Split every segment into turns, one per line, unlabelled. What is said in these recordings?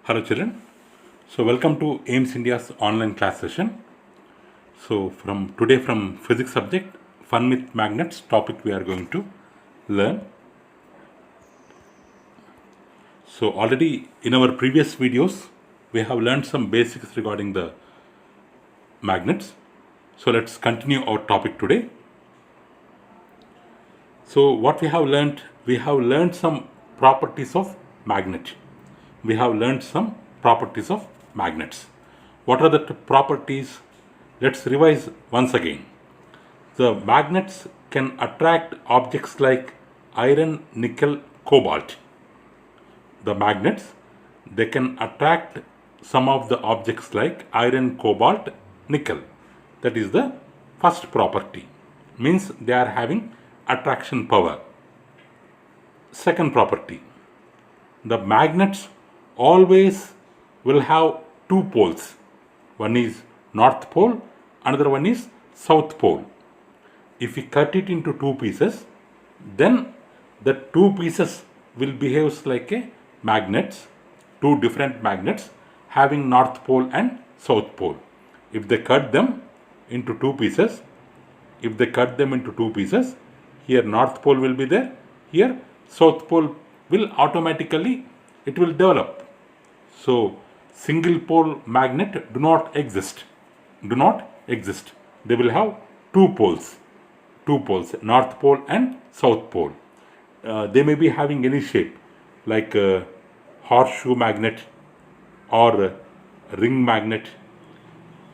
Hello children. So welcome to AIMS India's online class session. So from physics subject fun with magnets topic we are going to learn. So already in our previous videos we have learned some basics regarding the magnets. So let's continue our topic today. So what we have learned some properties of magnet. We have learned some properties of magnets. What are the properties? Let's revise once again. The magnets can attract objects like iron, nickel, cobalt. The magnets, they can attract some of the objects like iron, cobalt, nickel. That is the first property. Means they are having attraction power. Second property, the magnets always will have two poles. One is north pole, another one is south pole. If we cut it into two pieces, then the two pieces will behave like a magnets, two different magnets having north pole and south pole. If they cut them into two pieces, here north pole will be there, here south pole will automatically it will develop. So single pole magnet do not exist. They will have two poles, north pole and south pole. They may be having any shape like a horseshoe magnet or a ring magnet.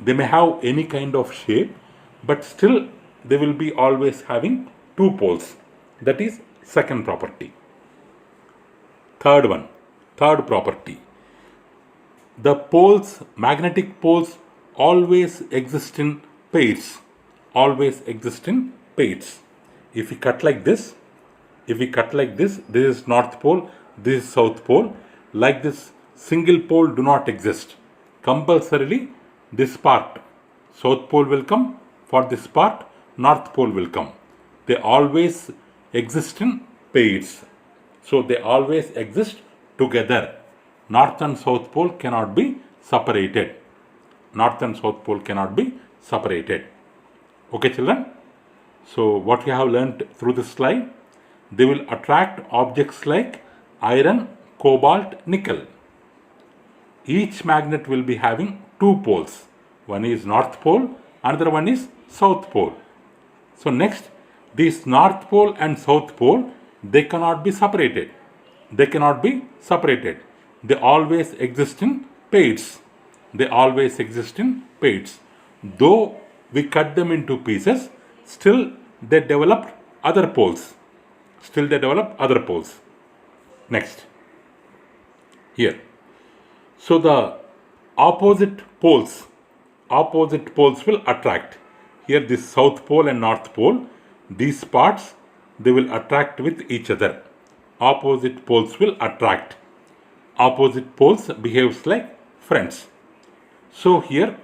They may have any kind of shape, but still they will be always having two poles. That is second property. Third property. The poles, magnetic poles always exist in pairs. If we cut like this, this is north pole, this is south pole. Like this, single pole do not exist. Compulsorily, this part, south pole will come. For this part, north pole will come. They always exist in pairs. So they always exist together. North and south pole cannot be separated. Okay, children? So what we have learned through this slide, they will attract objects like iron, cobalt, nickel. Each magnet will be having two poles. One is north pole, another one is south pole. So next, this north pole and south pole, they cannot be separated. They always exist in pairs. Though we cut them into pieces, still they develop other poles. Next, here. So the opposite poles will attract. Here this south pole and north pole, these parts, they will attract with each other. Opposite poles will attract. Opposite poles behaves like friends. So here,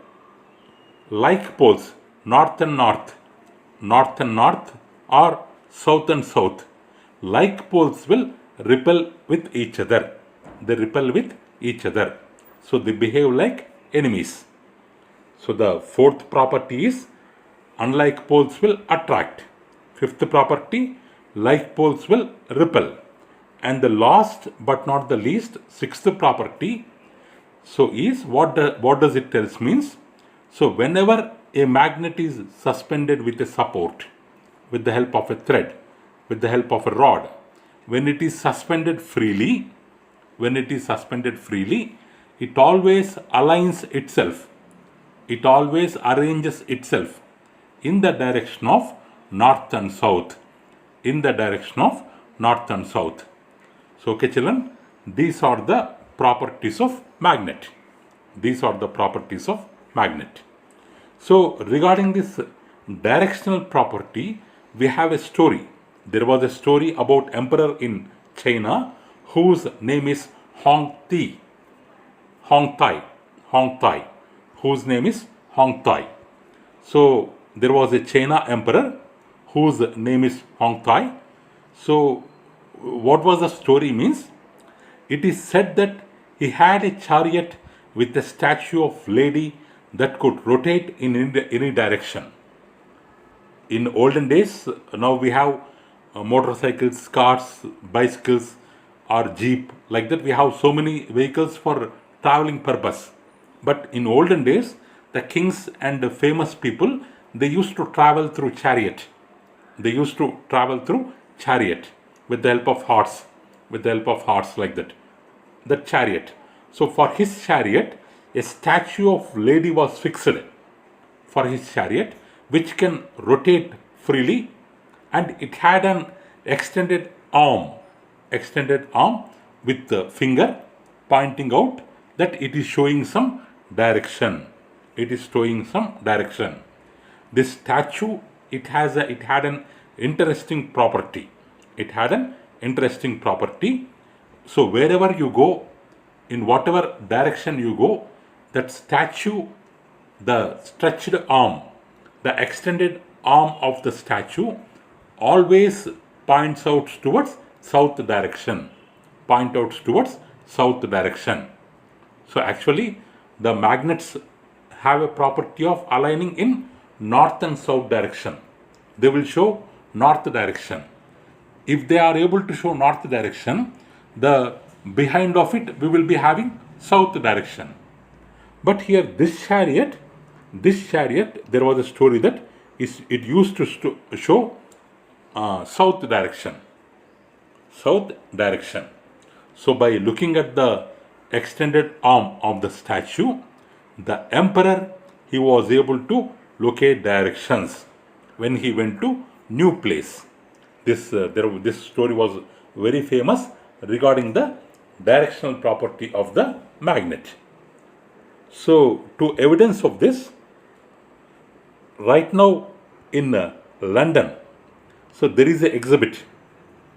like poles, north and north or south and south, like poles will repel with each other. So they behave like enemies. So the fourth property is unlike poles will attract. Fifth property, like poles will repel. And the last but not the least, sixth property, so is what does it tell means? So whenever a magnet is suspended with a support, with the help of a thread, with the help of a rod, when it is suspended freely, it always aligns itself. It always arranges itself in the direction of north and south. So, okay, children, these are the properties of magnet. So, regarding this directional property, we have a story. There was a story about emperor in China whose name is Hong Tai. Whose name is Hong Tai. So, there was a China emperor whose name is Hong Tai. So, what was the story means? It is said that He had a chariot with a statue of lady that could rotate in any direction. In olden days, now we have motorcycles, cars, bicycles, or jeep. Like that, we have so many vehicles for traveling purpose. But in olden days, the kings and the famous people, they used to travel through chariot. They used to travel through chariot with the help of horse, like that. The chariot. So for his chariot, a statue of lady was fixed for his chariot, which can rotate freely, and it had an extended arm with the finger pointing out that it is showing some direction. It is showing some direction. This statue, it had an interesting property. It had an interesting property. So wherever you go, in whatever direction you go, that statue, the stretched arm, the extended arm of the statue always points out towards south direction. Point out towards south direction. So actually, the magnets have a property of aligning in north and south direction. They will show north direction. If they are able to show north direction, the behind of it we will be having south direction. But here this chariot, there was a story that it used to show south direction. South direction. So by looking at the extended arm of the statue, the emperor, he was able to locate directions when he went to new place. This story was very famous regarding the directional property of the magnet. So to evidence of this, right now in London, so there is an exhibit.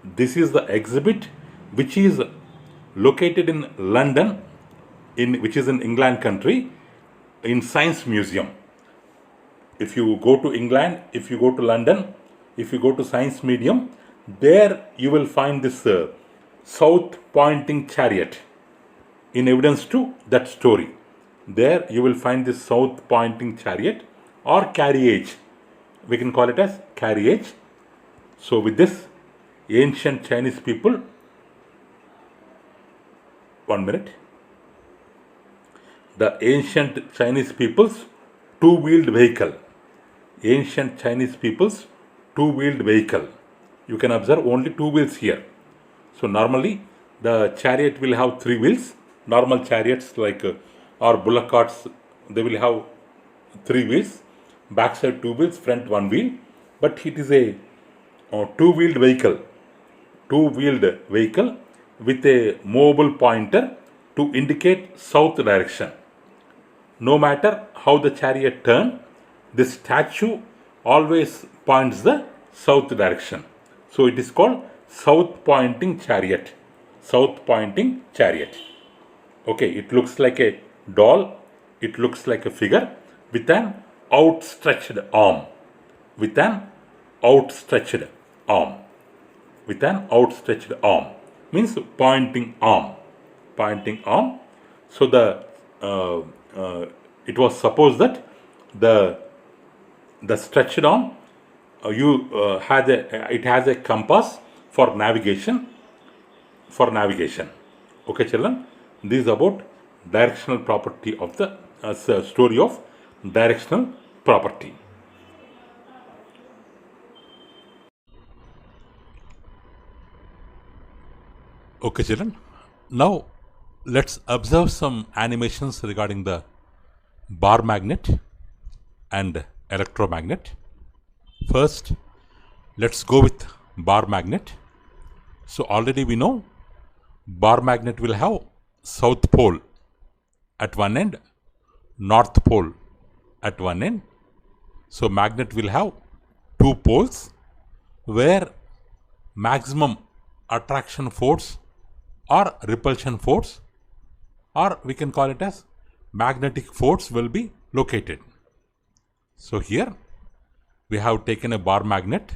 This is the exhibit which is located in London, which is in England country, in Science Museum. If you go to England, if you go to London, if you go to Science Museum, there you will find this south pointing chariot in evidence to that story. There you will find this south pointing chariot or carriage. We can call it as carriage. So with this, ancient Chinese people, 1 minute, the ancient Chinese people's two-wheeled vehicle. Ancient Chinese people's two-wheeled vehicle. You can observe only two wheels here. So normally the chariot will have three wheels. Normal chariots like or bullock carts, they will have three wheels. Backside two wheels, front one wheel. But it is a two-wheeled vehicle. Two-wheeled vehicle with a movable pointer to indicate south direction. No matter how the chariot turns, this statue always points the south direction. So it is called south pointing chariot. South pointing chariot. Okay, it looks like a doll. It looks like a figure with an outstretched arm. With an outstretched arm. With an outstretched arm. Means pointing arm. Pointing arm. So it was supposed that the stretched arm it has a compass for navigation. Okay, children, this is about directional property of the story of directional property. Okay, children, now let's observe some animations regarding the bar magnet and electromagnet. First, let's go with bar magnet. So already we know bar magnet will have south pole at one end, north pole at one end. So magnet will have two poles where maximum attraction force or repulsion force, or we can call it as magnetic force, will be located. So here we have taken a bar magnet,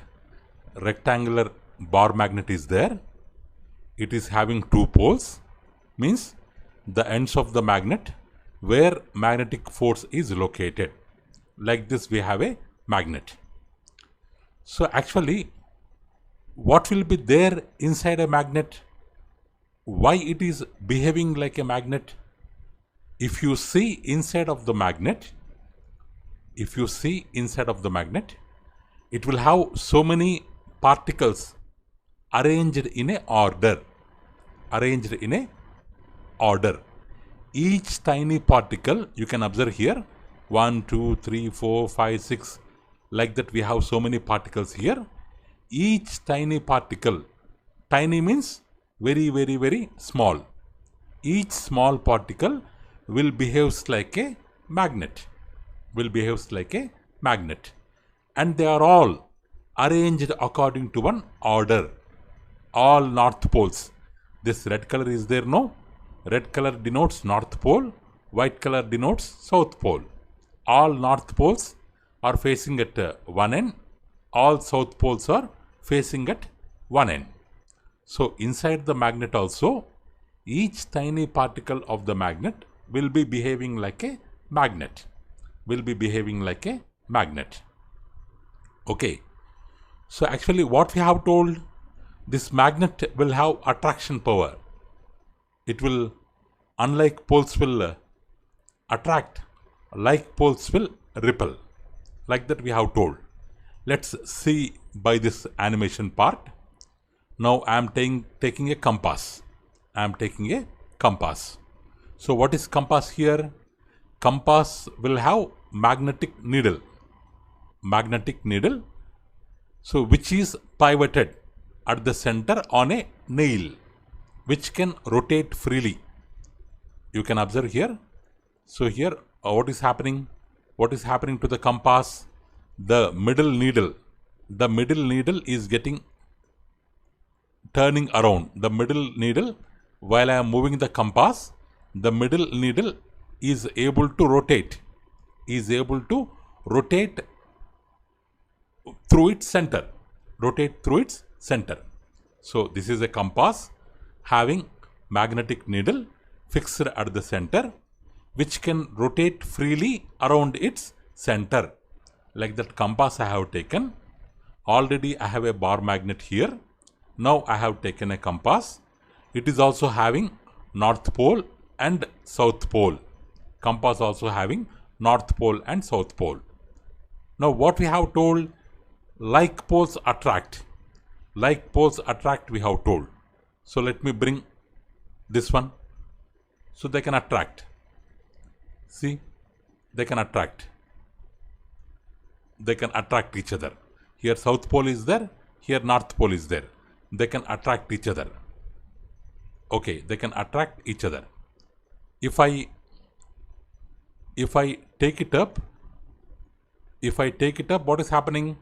rectangular bar magnet is there. It is having two poles, means the ends of the magnet where magnetic force is located. Like this, we have a magnet. So actually, what will be there inside a magnet? Why it is behaving like a magnet? If you see inside of the magnet, it will have so many particles arranged in a order. Each tiny particle, you can observe here, 1, 2, 3, 4, 5, 6, like that we have so many particles here. Each tiny particle, tiny means very, very, very small. Each small particle will behave like a magnet. And they are all arranged according to one order. All north poles. This red color is there, no? Red color denotes north pole, white color denotes south pole. All north poles are facing at one end, all south poles are facing at one end. So inside the magnet also, each tiny particle of the magnet will be behaving like a magnet. Okay. So actually what we have told, this magnet will have attraction power. It will, unlike poles will attract, like poles will repel. Like that we have told. Let's see by this animation part. Now I am taking a compass. So what is compass here? Compass will have magnetic needle. So which is pivoted at the center on a nail, which can rotate freely. You can observe here. So here, what is happening? What is happening to the compass? The middle needle is getting turning around. The middle needle, while I am moving the compass, the middle needle is able to rotate. Through its center. So this is a compass having magnetic needle fixed at the center, which can rotate freely around its center. Like that compass I have taken. Already I have a bar magnet here. Now I have taken a compass. It is also having north pole and south pole. Compass also having north pole and south pole. Now what we have told, like poles attract we have told. So let me bring this one. So they can attract. See, they can attract each other. Here south pole is there, here north pole is there. They can attract each other. Okay, they can attract each other. If I take it up, what is happening?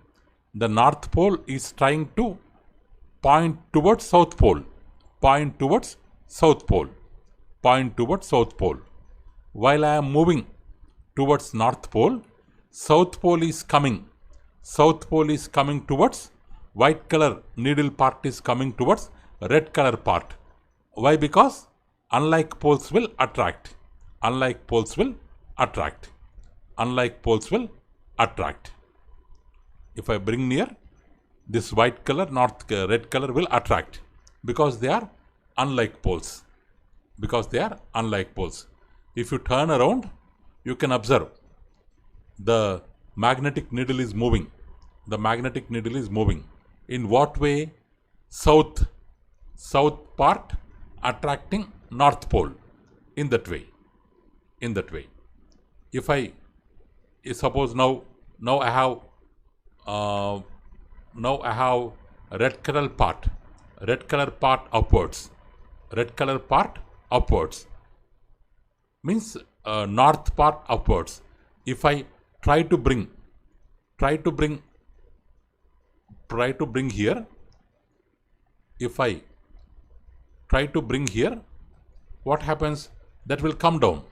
The north pole is trying to point towards south pole. While I am moving towards north pole, south pole is coming towards white color needle part is coming towards red color part. Why? Because unlike poles will attract. If I bring near, this white color, red color will attract, because they are unlike poles. If you turn around, you can observe the magnetic needle is moving. In what way? South part attracting north pole. In that way. If I suppose now I have red color part upwards. Means north part upwards. If I try to bring here, if I try to bring here, what happens? That will come down.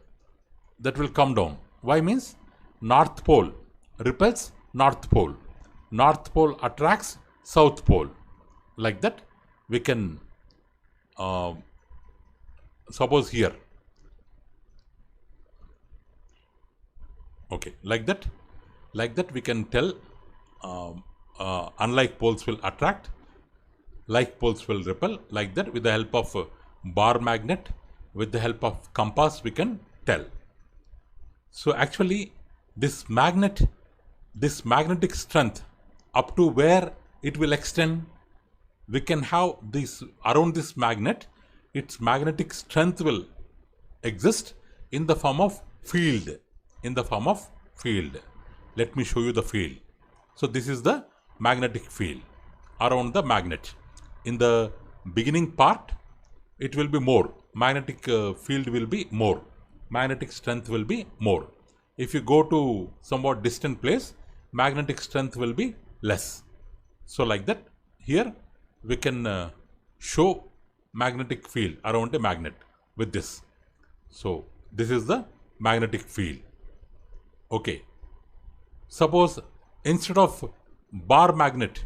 Why? Means north pole repels north pole. North pole attracts south pole. Like that we can suppose here like that. Like that we can tell unlike poles will attract, like poles will repel. Like that, with the help of bar magnet, with the help of compass, we can tell. So actually this magnetic strength, up to where it will extend, we can have this around this magnet, its magnetic strength will exist in the form of field. Let me show you the field. So this is the magnetic field around the magnet. In the beginning part, it will be more. Magnetic field will be more. Magnetic strength will be more. If you go to somewhat distant place, magnetic strength will be less. So like that, here we can show magnetic field around a magnet with this. So this is the magnetic field. Okay. Suppose instead of bar magnet,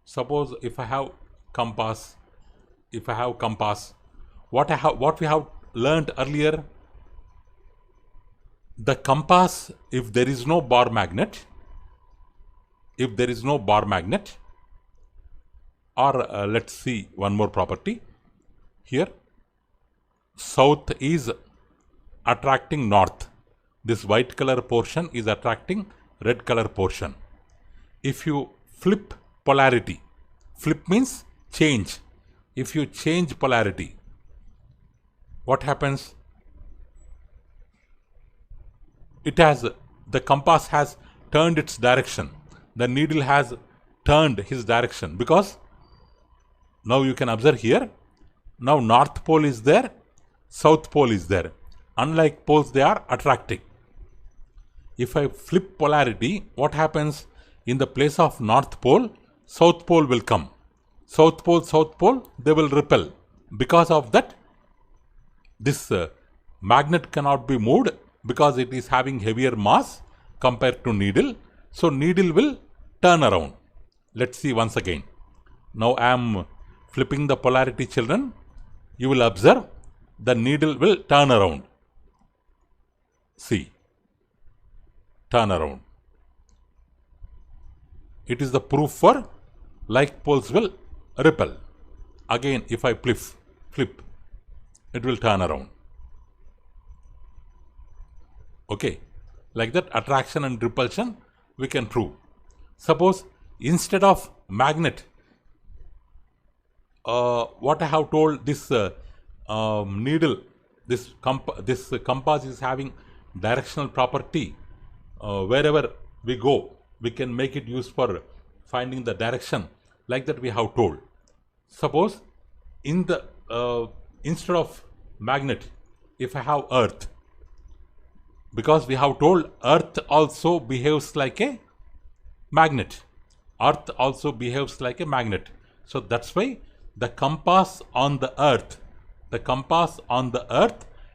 suppose if I have compass, what we have learned earlier, the compass, if there is no bar magnet, or let's see one more property here. South is attracting north. This white color portion is attracting red color portion. If you flip polarity, flip means change. If you change polarity, what happens? The compass has turned its direction. The needle has turned his direction, because now you can observe here, now north pole is there, south pole is there. Unlike poles, they are attracting. If I flip polarity, what happens? In the place of north pole, south pole will come. South pole, they will repel. Because of that, this magnet cannot be moved, because it is having heavier mass compared to needle. So needle will turn around. Let's see once again. Now I am flipping the polarity, children. You will observe the needle will turn around. See, turn around. It is the proof for like poles will repel. Again, if I flip, it will turn around. Okay, like that, attraction and repulsion we can prove. Suppose instead of magnet, what I have told, this needle, this compass is having directional property. Wherever we go, we can make it use for finding the direction. Like that we have told. Suppose in the instead of magnet, if I have earth, because we have told earth also behaves like a magnet. Earth also behaves like a magnet. So that's why the compass on the earth,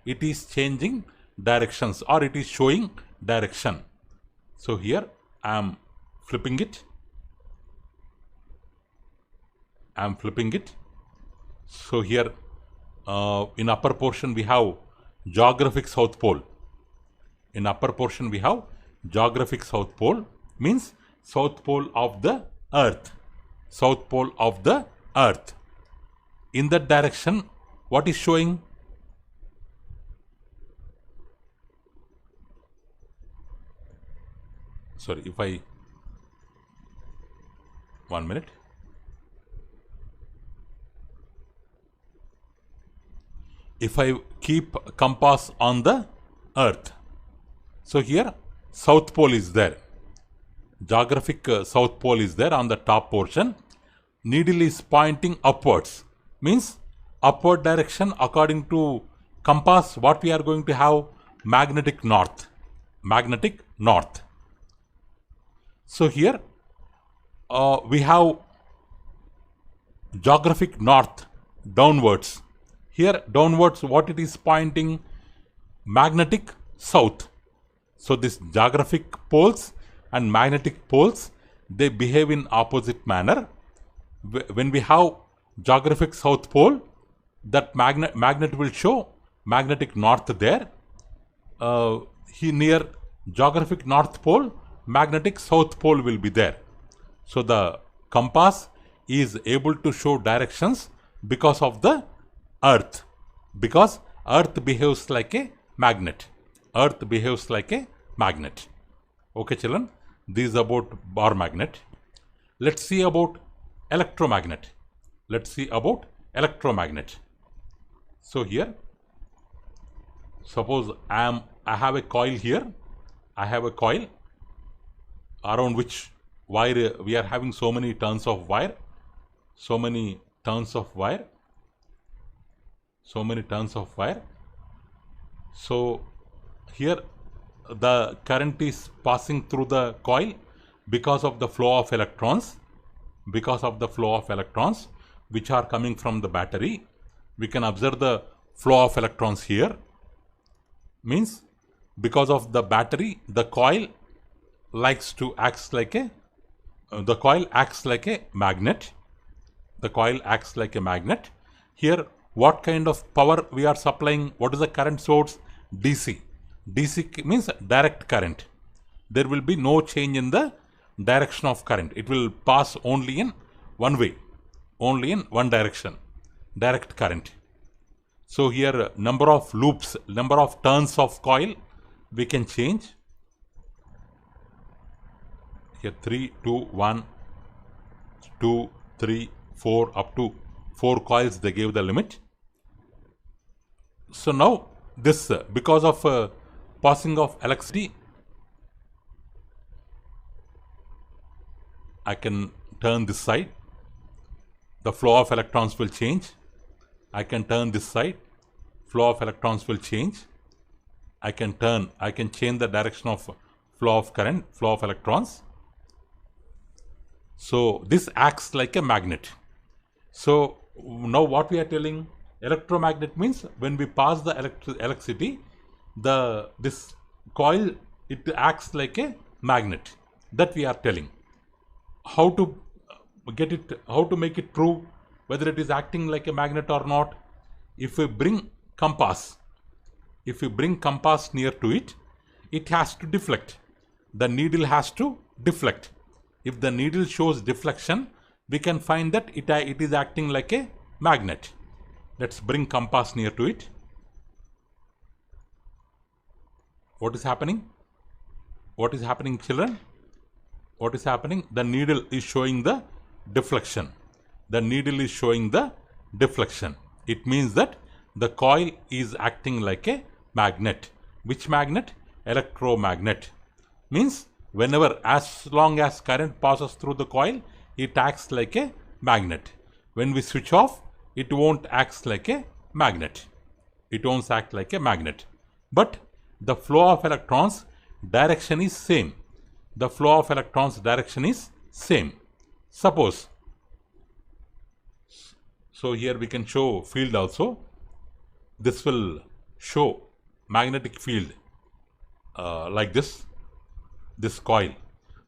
it is changing directions, or it is showing direction. So here I am flipping it. So here in upper portion we have geographic south pole. In upper portion we have geographic south pole, means south pole of the earth. South pole of the earth. In that direction, what is showing? Sorry, one minute. If I keep compass on the earth, so here south pole is there. Geographic south pole is there on the top portion. Needle is pointing upwards, means upward direction. According to compass, what we are going to have? Magnetic north. So here we have geographic north downwards. Here downwards, what it is pointing? Magnetic south. So this geographic poles and magnetic poles, they behave in opposite manner. When we have geographic south pole, that magnet will show magnetic north there. Near Geographic North Pole, magnetic South Pole will be there. So the compass is able to show directions because of the Earth. Because Earth behaves like a magnet. Earth behaves like a magnet. Okay children, this is about bar magnet. Let's see about electromagnet. Let's see about electromagnet. So here, suppose I have a coil here. I have a coil around which wire we are having so many turns of wire. So many turns of wire. So many turns of wire. So here the current is passing through the coil because of the flow of electrons. Because of the flow of electrons which are coming from the battery. We can observe the flow of electrons here. Means because of the battery, the coil acts like a magnet. The coil acts like a magnet. Here, what kind of power we are supplying? What is the current source? DC. DC means direct current. There will be no change in the direction of current. It will pass only in one way, only in one direction, direct current. So here number of loops, number of turns of coil we can change. Here 3, 2, 1, 2, 3, 4, up to 4 coils they gave the limit. So now this because of passing of electricity, I can turn this side. The flow of electrons will change. I can turn this side. Flow of electrons will change. I can change the direction of flow of current, flow of electrons. So this acts like a magnet. So now what we are telling, electromagnet means when we pass the electricity, this coil, it acts like a magnet. That we are telling. How to get it, how to make it prove whether it is acting like a magnet or not? If we bring compass near to it, it has to deflect. The needle has to deflect. If the needle shows deflection, we can find that it is acting like a magnet. Let's bring compass near to it. What is happening? What is happening, children? What is happening? The needle is showing the deflection. The needle is showing the deflection. It means that the coil is acting like a magnet. Which magnet? Electromagnet. Means whenever, as long as current passes through the coil, it acts like a magnet. When we switch off, it won't act like a magnet. It won't act like a magnet. But the flow of electrons direction is same. The flow of electrons direction is same. Suppose, so here we can show field also. This will show magnetic field like this. This coil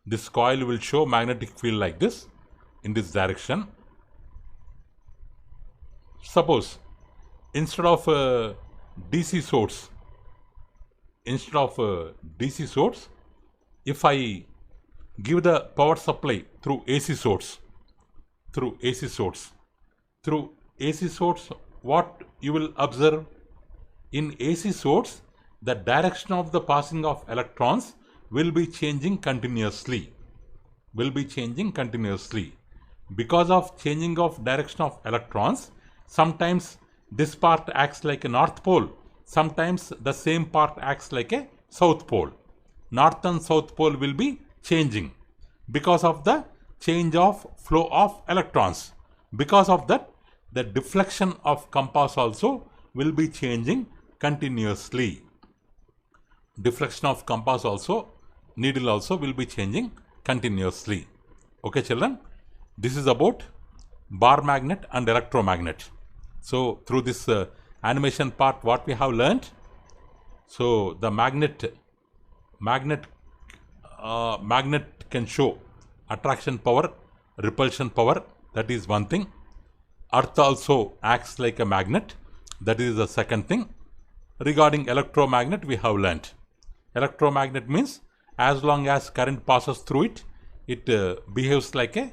will show magnetic field like this in this direction. Suppose instead of DC source, if I give the power supply through AC source, what you will observe? In AC source, the direction of the passing of electrons will be changing continuously. Because of changing of direction of electrons, sometimes this part acts like a north pole, sometimes the same part acts like a south pole. North and south pole will be changing because of the change of flow of electrons. Because of that, the deflection of compass also will be changing continuously. Deflection of compass also, needle also will be changing continuously. Okay children, this is about bar magnet and electromagnet. So through this animation part, what we have learned, so the magnet can show attraction power, repulsion power, that is one thing. Earth also acts like a magnet, that is the second thing. Regarding electromagnet, we have learnt. Electromagnet means as long as current passes through it, it behaves like a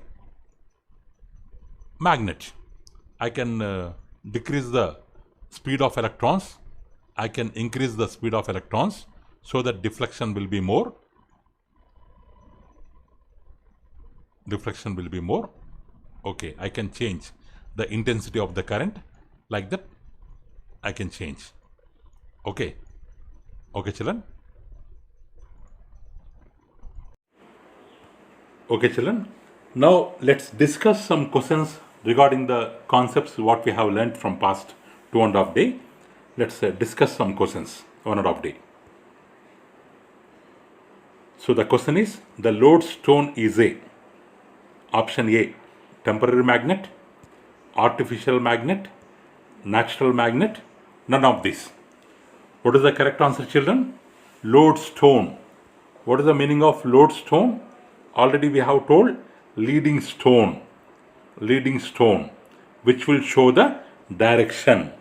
magnet. I can decrease the speed of electrons. I can increase the speed of electrons so that deflection will be more. Deflection will be more. Okay, I can change the intensity of the current like that. I can change. Okay. Okay, children. Okay, children. Now let's discuss some questions regarding the concepts what we have learned from past 2.5 days. Let's discuss some questions 1.5 day. So the question is, the lodestone is a option A, temporary magnet, artificial magnet, natural magnet, none of this. What is the correct answer, children? Lodestone. What is the meaning of lodestone? Already we have told, leading stone, which will show the direction.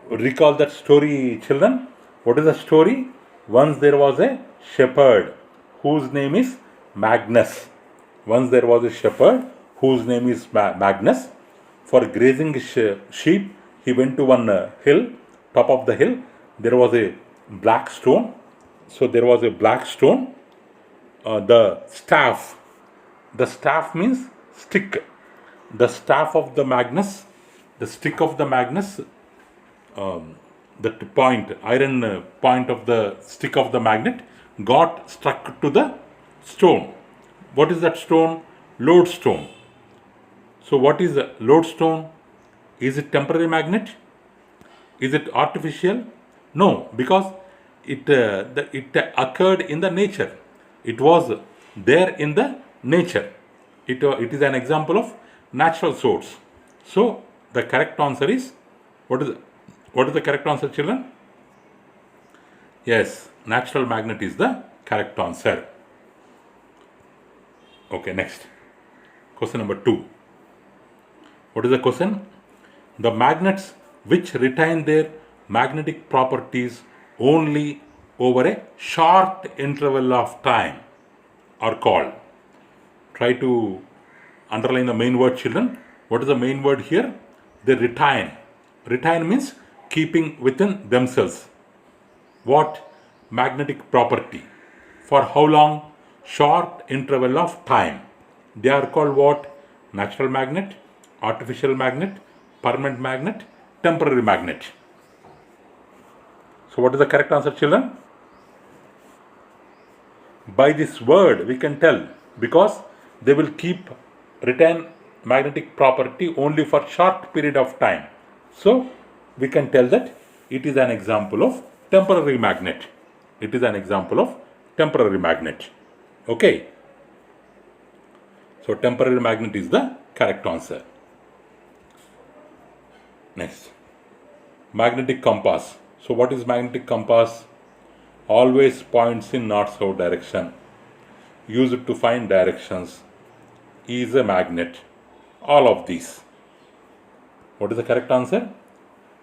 Recall that story, children. What is the story? Once there was a shepherd whose name is Magnus. Once there was a shepherd whose name is Magnus. For grazing sheep, he went to one hill. Top of the hill, there was a black stone. So there was a black stone. The staff means stick. The staff of the Magnus, the stick of the Magnus, that point, iron point of the stick of the magnet got struck to the stone. What is that stone? Lodestone. So what is a lodestone? Is it temporary magnet? Is it artificial? No, because it occurred in the nature. It was there in the nature. It is an example of natural source. So the correct answer is, what is the correct answer, children? Yes, natural magnet is the correct answer. Okay, next. Question number 2. What is the question? The magnets which retain their magnetic properties only over a short interval of time are called. Try to underline the main word, children. What is the main word here? They retain. Retain means keeping within themselves. What? Magnetic property. For how long? Short interval of time. They are called what? Natural magnet, artificial magnet, permanent magnet, temporary magnet. So what is the correct answer, children? By this word we can tell, because they will retain magnetic property only for short period of time. So we can tell that it is an example of temporary magnet. It is an example of temporary magnet. Okay. So temporary magnet is the correct answer. Next. Magnetic compass. So what is magnetic compass? Always points in north-south direction. Used to find directions. Is a magnet. All of these. What is the correct answer?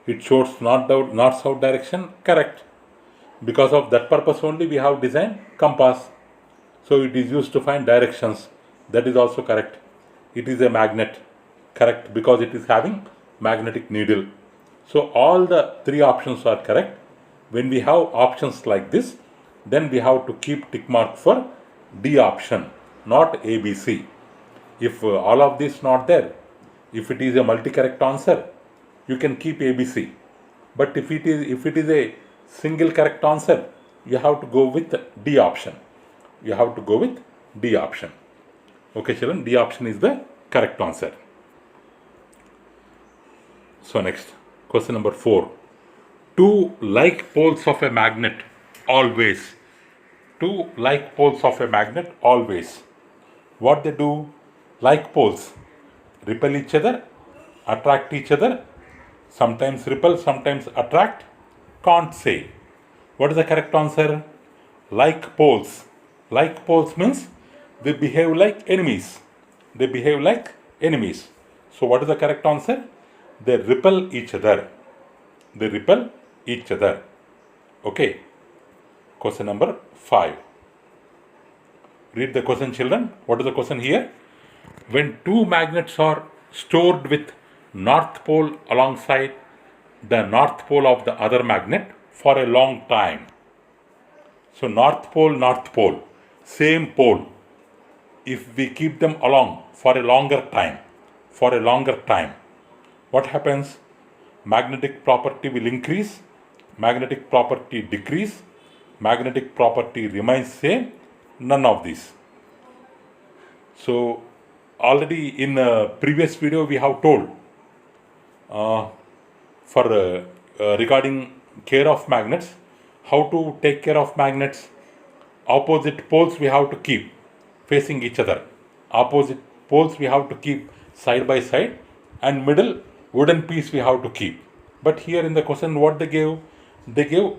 It shows north-south direction. Correct. Because of that purpose only we have designed compass. So it is used to find directions. That is also correct. It is a magnet. Correct, because it is having magnetic needle. So all the 3 options are correct. When we have options like this, then we have to keep tick mark for D option, not ABC. If all of this not there, if it is a multi-correct answer, you can keep ABC. But if it is a single correct answer, you have to go with D option. You have to go with D option. Okay, children, D option is the correct answer. So next, question number 4. 2 like poles of a magnet always. 2 like poles of a magnet always. What they do? Like poles repel each other, attract each other, sometimes repel, sometimes attract. Can't say. What is the correct answer? Like poles. Like poles means they behave like enemies. They behave like enemies. So what is the correct answer? They repel each other. They repel each other. Okay. Question number 5. Read the question, children. What is the question here? When two magnets are stored with north pole alongside the north pole of the other magnet for a long time. So north pole, same pole. If we keep them along for a longer time, what happens? Magnetic property will increase, magnetic property decrease, magnetic property remains same, none of these. So already in a previous video we have told regarding care of magnets, how to take care of magnets. Opposite poles we have to keep facing each other. Opposite poles we have to keep side by side, and middle wooden piece we have to keep. But here in the question what they gave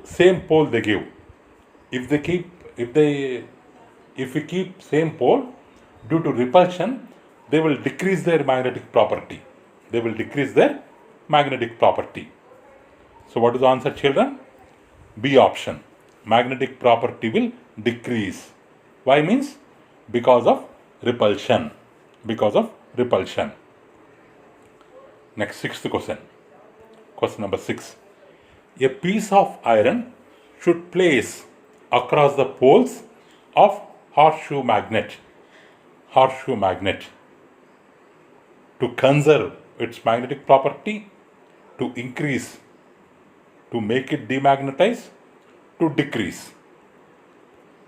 same pole they give. If we keep same pole, due to repulsion, they will decrease their magnetic property. So what is the answer, children? B option. Magnetic property will decrease. Why means? Because of repulsion. Next, sixth question. Question number 6. A piece of iron should place across the poles of horseshoe magnet to conserve its magnetic property, to increase, to make it demagnetize, to decrease.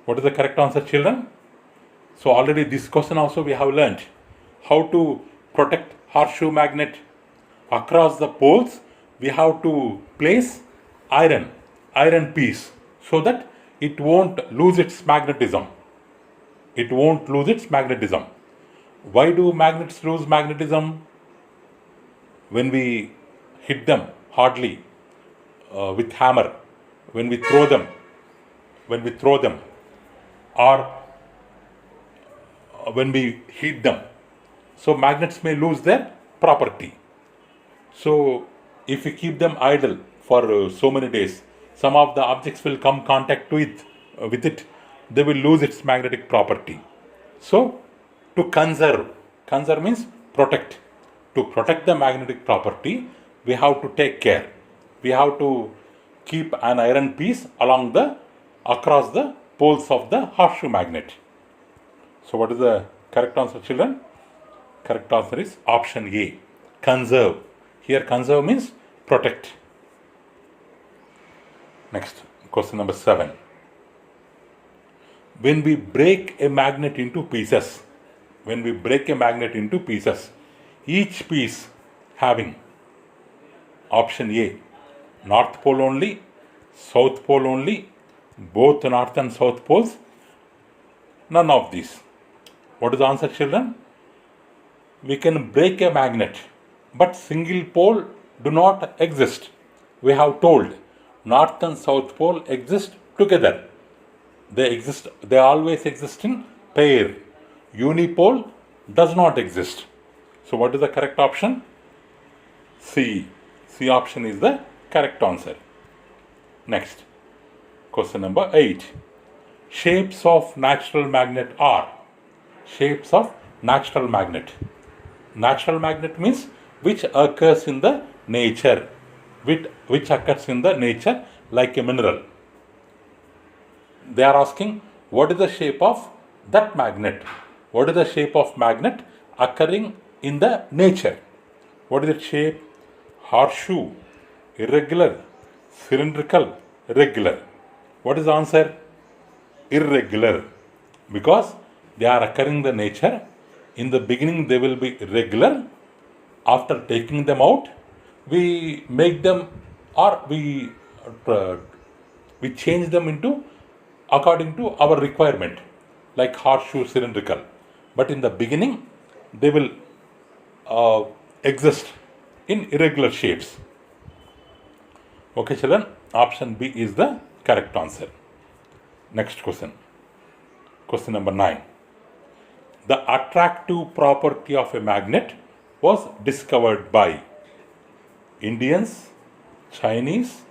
What is the correct answer, children? So already this question also we have learnt how to protect horseshoe magnet. Across the poles we have to place iron piece so that it won't lose its magnetism. Why do magnets lose magnetism? When we hit them hardly with hammer, when we throw them, or when we heat them, so magnets may lose their property. So if we keep them idle for so many days, some of the objects will come contact with it, they will lose its magnetic property. So to conserve means protect. To protect the magnetic property, we have to take care. We have to keep an iron piece across the poles of the horseshoe magnet. So what is the correct answer, children? Correct answer is option A, conserve. Here conserve means protect. Next, question number 7. When we break a magnet into pieces, each piece having option A, north pole only, south pole only, both north and south poles, none of these. What is the answer, children? We can break a magnet, but single pole do not exist. We have told north and south pole exist together. They always exist in pair. Unipole does not exist. So what is the correct option? C. C option is the correct answer. Next, question number 8. Shapes of natural magnet are. Shapes of natural magnet. Natural magnet means which occurs in the nature. Which occurs in the nature like a mineral. They are asking what is the shape of that magnet. What is the shape of magnet occurring in the nature? What is its shape? Horseshoe, irregular, cylindrical, regular. What is the answer? Irregular. Because they are occurring in the nature. In the beginning they will be irregular. After taking them out, we make them, or we change them into according to our requirement, like horseshoe, cylindrical. But in the beginning, they will exist in irregular shapes. Okay, children, option B is the correct answer. Next question. Question number 9. The attractive property of a magnet was discovered by Indians, Chinese,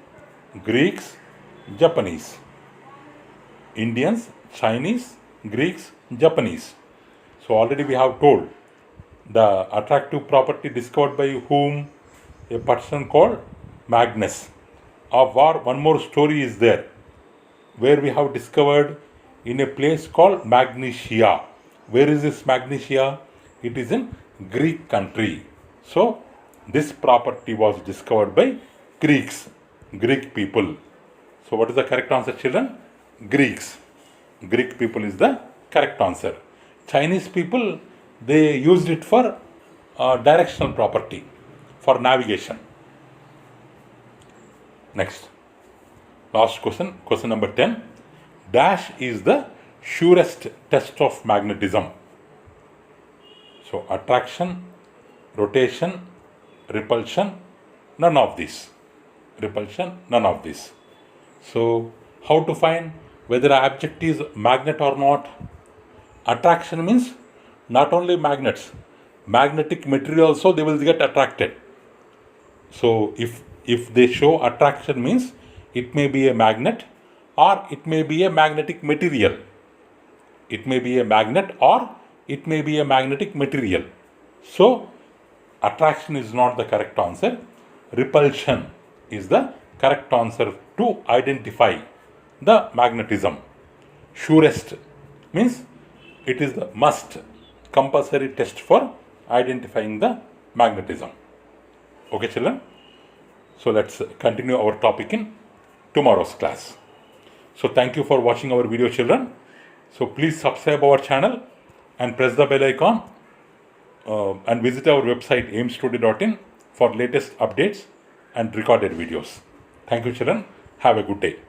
Greeks, Japanese. Indians, Chinese, Greeks, Japanese. So already we have told the attractive property discovered by whom? A person called Magnus. Of war, one more story is there where we have discovered in a place called Magnesia. Where is this Magnesia? It is in Greek country. So this property was discovered by Greeks, Greek people. So what is the correct answer, children? Greeks. Greek people is the correct answer. Chinese people, they used it for directional property, for navigation. Next. Last question, question number 10. Dash is the surest test of magnetism. So attraction, rotation, repulsion, none of this. Repulsion, none of this. So how to find whether an object is magnet or not? Attraction means not only magnets, magnetic material also they will get attracted. So if they show attraction means it may be a magnet or it may be a magnetic material. It may be a magnet or it may be a magnetic material. So attraction is not the correct answer. Repulsion is the correct answer to identify the magnetism. Surest means it is the must compulsory test for identifying the magnetism. Okay, children? So let's continue our topic in tomorrow's class. So thank you for watching our video, children. So please subscribe our channel and press the bell icon and visit our website aimstudio.in for latest updates and recorded videos. Thank you, children. Have a good day.